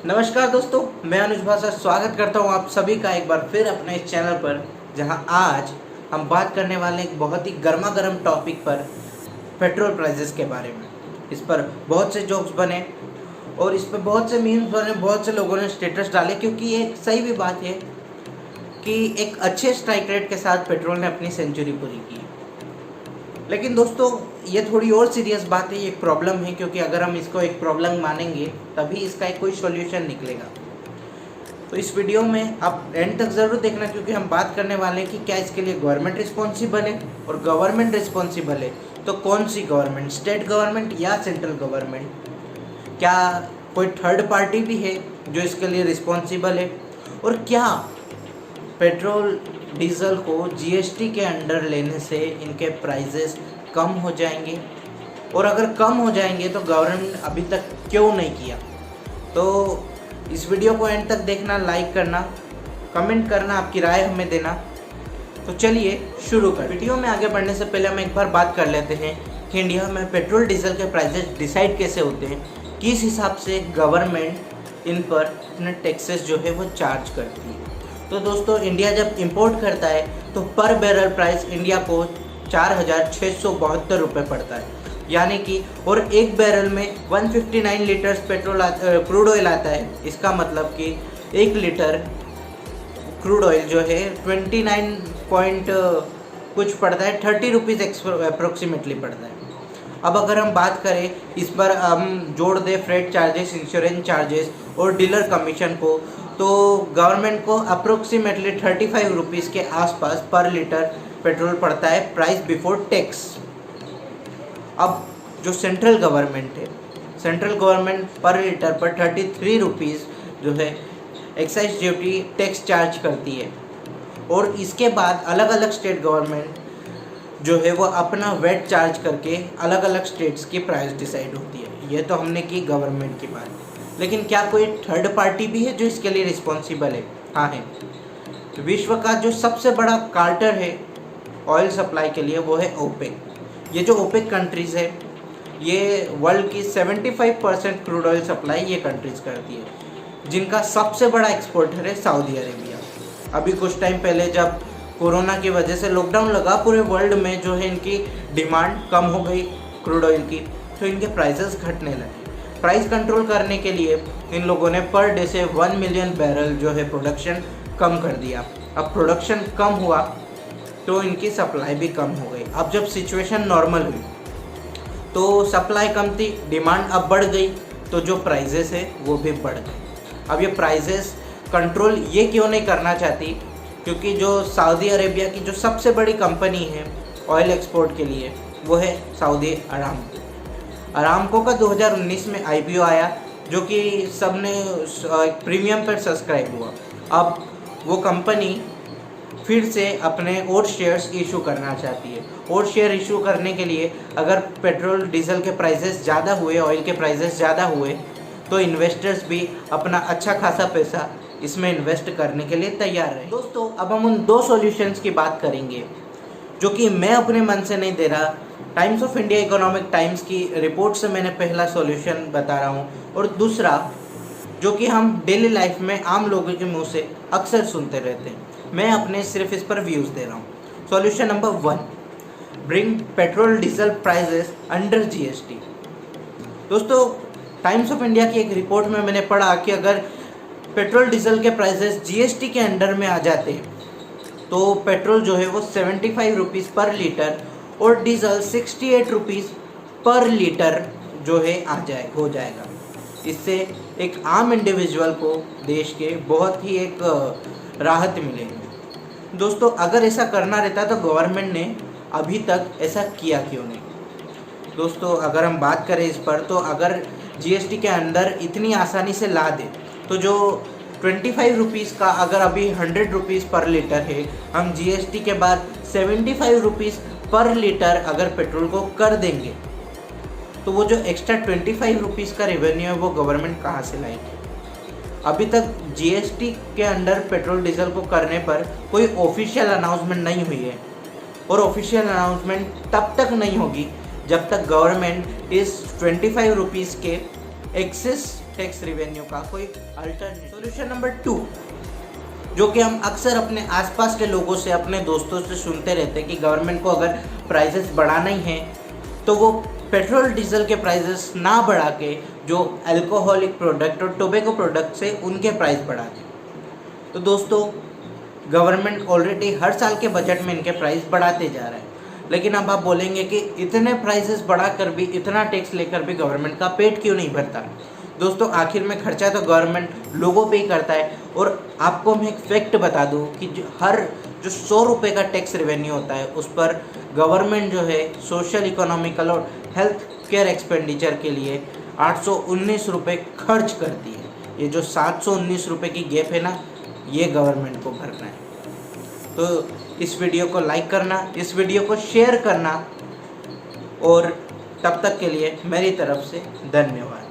नमस्कार दोस्तों, मैं अनुज भाषा स्वागत करता हूं आप सभी का एक बार फिर अपने इस चैनल पर, जहां आज हम बात करने वाले एक बहुत ही गर्मा गर्म टॉपिक पर, पेट्रोल प्राइसेस के बारे में। इस पर बहुत से जोक्स बने और इस पर बहुत से मीम्स बने, बहुत से लोगों ने स्टेटस डाले, क्योंकि ये सही भी बात है कि एक अच्छे स्ट्राइक रेट के साथ पेट्रोल ने अपनी सेंचुरी पूरी की। लेकिन दोस्तों, ये थोड़ी और सीरियस बात है, ये एक प्रॉब्लम है, क्योंकि अगर हम इसको एक प्रॉब्लम मानेंगे तभी इसका एक कोई सॉल्यूशन निकलेगा। तो इस वीडियो में आप एंड तक ज़रूर देखना, क्योंकि हम बात करने वाले हैं कि क्या इसके लिए गवर्नमेंट रिस्पॉन्सिबल है, और गवर्नमेंट रिस्पॉन्सिबल है तो कौन सी गवर्नमेंट, स्टेट गवर्नमेंट या सेंट्रल गवर्नमेंट, क्या कोई थर्ड पार्टी भी है जो इसके लिए रिस्पॉन्सिबल है, और क्या पेट्रोल डीजल को जीएसटी के अंडर लेने से इनके प्राइजेस कम हो जाएंगे, और अगर कम हो जाएंगे तो गवर्नमेंट अभी तक क्यों नहीं किया। तो इस वीडियो को एंड तक देखना, लाइक करना, कमेंट करना, आपकी राय हमें देना। तो चलिए शुरू कर। वीडियो में आगे बढ़ने से पहले हम एक बार बात कर लेते हैं कि इंडिया में पेट्रोल डीजल के प्राइजेस डिसाइड कैसे होते हैं, किस हिसाब से गवर्नमेंट इन पर अपने टैक्सेस जो है वो चार्ज करती है। तो दोस्तों, इंडिया जब इंपोर्ट करता है तो पर बैरल प्राइस इंडिया को 4,672 रुपये पड़ता है, यानी कि, और एक बैरल में 159 लीटर्स पेट्रोल क्रूड ऑयल आता है। इसका मतलब कि 1 लीटर क्रूड ऑयल जो है 29 पॉइंट कुछ पड़ता है, 30 रुपीज़ अप्रोक्सीमेटली पड़ता है। अब अगर हम बात करें, इस पर हम जोड़ दें फ्रेट चार्जेस, इंश्योरेंस चार्जेस और डीलर कमीशन को, तो गवर्नमेंट को अप्रोक्सीमेटली 35 रुपीज़ के आसपास पर लीटर पेट्रोल पड़ता है, प्राइस बिफोर टैक्स। अब जो सेंट्रल गवर्नमेंट है, सेंट्रल गवर्नमेंट पर लीटर पर 33 रुपीज़ जो है एक्साइज ड्यूटी टैक्स चार्ज करती है, और इसके बाद अलग अलग स्टेट गवर्नमेंट जो है वो अपना वेट चार्ज करके अलग अलग स्टेट्स की प्राइस डिसाइड होती है। ये तो हमने की गवर्नमेंट की बात, लेकिन क्या कोई थर्ड पार्टी भी है जो इसके लिए रिस्पॉन्सिबल है? हाँ है। विश्व का जो सबसे बड़ा कार्टर है ऑयल सप्लाई के लिए वो है ओपेक। ये जो ओपेक कंट्रीज़ है, ये वर्ल्ड की 75% क्रूड ऑयल सप्लाई ये कंट्रीज़ करती है, जिनका सबसे बड़ा एक्सपोर्टर है सऊदी अरेबिया। अभी कुछ टाइम पहले जब कोरोना की वजह से लॉकडाउन लगा पूरे वर्ल्ड में, जो है इनकी डिमांड कम हो गई क्रूड ऑयल की, तो इनके प्राइसेस घटने लगे। प्राइस कंट्रोल करने के लिए इन लोगों ने पर डे से 1 मिलियन बैरल जो है प्रोडक्शन कम कर दिया। अब प्रोडक्शन कम हुआ तो इनकी सप्लाई भी कम हो गई। अब जब सिचुएशन नॉर्मल हुई तो सप्लाई कम थी, डिमांड अब बढ़ गई, तो जो प्राइजेस है वो भी बढ़ गए। अब ये प्राइजेस कंट्रोल ये क्यों नहीं करना चाहती? क्योंकि जो सऊदी अरेबिया की जो सबसे बड़ी कंपनी है ऑयल एक्सपोर्ट के लिए वो है सऊदी अरामको। अरामको का 2019 में आईपीओ आया, जो कि सबने प्रीमियम पर सब्सक्राइब हुआ। अब वो कंपनी फिर से अपने और शेयर्स इशू करना चाहती है, और शेयर इशू करने के लिए अगर पेट्रोल डीजल के प्राइसेस ज़्यादा हुए, ऑयल के प्राइसेस ज़्यादा हुए, तो इन्वेस्टर्स भी अपना अच्छा खासा पैसा इसमें इन्वेस्ट करने के लिए तैयार रहे। दोस्तों, अब हम उन 2 सॉल्यूशंस की बात करेंगे जो कि मैं अपने मन से नहीं दे रहा, times of India economic times की रिपोर्ट से मैंने पहला सॉल्यूशन बता रहा हूँ, और दूसरा जो कि हम डेली लाइफ में आम लोगों के मुंह से अक्सर सुनते रहते हैं, मैं अपने सिर्फ इस पर व्यूज़ दे रहा हूँ। Solution number 1, bring petrol diesel prices under GST. दोस्तों, टाइम्स ऑफ इंडिया की एक रिपोर्ट में मैंने पढ़ा कि अगर पेट्रोल डीजल के प्राइजेस जीएसटी के अंडर में आ जाते हैं तो पेट्रोल जो है वो 75 रुपीज़ पर लीटर और डीजल 68 रुपीज़ पर लीटर जो है हो जाएगा। इससे एक आम इंडिविजुअल को देश के बहुत ही एक राहत मिलेगी। दोस्तों, अगर ऐसा करना रहता तो गवर्नमेंट ने अभी तक ऐसा किया क्यों नहीं? दोस्तों, अगर हम बात करें इस पर, तो अगर जीएसटी के अंदर इतनी आसानी से ला दे, तो जो 25 रुपीज़ का अगर अभी 100 रुपीज़ पर लीटर है, हम जीएसटी के बाद 75 रुपीज़ पर लीटर अगर पेट्रोल को कर देंगे, तो वो जो एक्स्ट्रा 25 रुपीज़ का रेवेन्यू है वो गवर्नमेंट कहाँ से लाएगी? अभी तक जीएसटी के अंडर पेट्रोल डीजल को करने पर कोई ऑफिशियल अनाउंसमेंट नहीं हुई है, और ऑफिशियल अनाउंसमेंट तब तक नहीं होगी जब तक गवर्नमेंट इस 25 रुपीज़ के एक्सेस टैक्स रिवेन्यू का कोई अल्टरनेटिव। सॉल्यूशन नंबर 2, जो कि हम अक्सर अपने आसपास के लोगों से, अपने दोस्तों से सुनते रहते हैं कि गवर्नमेंट को अगर प्राइसेस बढ़ाना ही है तो वो पेट्रोल डीजल के प्राइसेस ना बढ़ा के जो अल्कोहलिक प्रोडक्ट और टोबैको प्रोडक्ट से उनके प्राइस बढ़ा दें। तो दोस्तों, गवर्नमेंट ऑलरेडी हर साल के बजट में इनके प्राइस बढ़ाते जा रहा है, लेकिन अब आप बोलेंगे कि इतने प्राइसेस बढ़ाकर भी, इतना टैक्स लेकर भी गवर्नमेंट का पेट क्यों नहीं भरता। दोस्तों, आखिर में खर्चा तो गवर्नमेंट लोगों पे ही करता है। और आपको मैं एक फैक्ट बता दूं कि जो 100 रुपये का टैक्स रेवेन्यू होता है उस पर गवर्नमेंट जो है सोशल, इकोनॉमिकल और हेल्थ केयर एक्सपेंडिचर के लिए 819 रुपये खर्च करती है। ये जो 719 रुपये की गैप है ना, ये गवर्नमेंट को भरना है। तो इस वीडियो को लाइक करना, इस वीडियो को शेयर करना, और तब तक के लिए मेरी तरफ से धन्यवाद।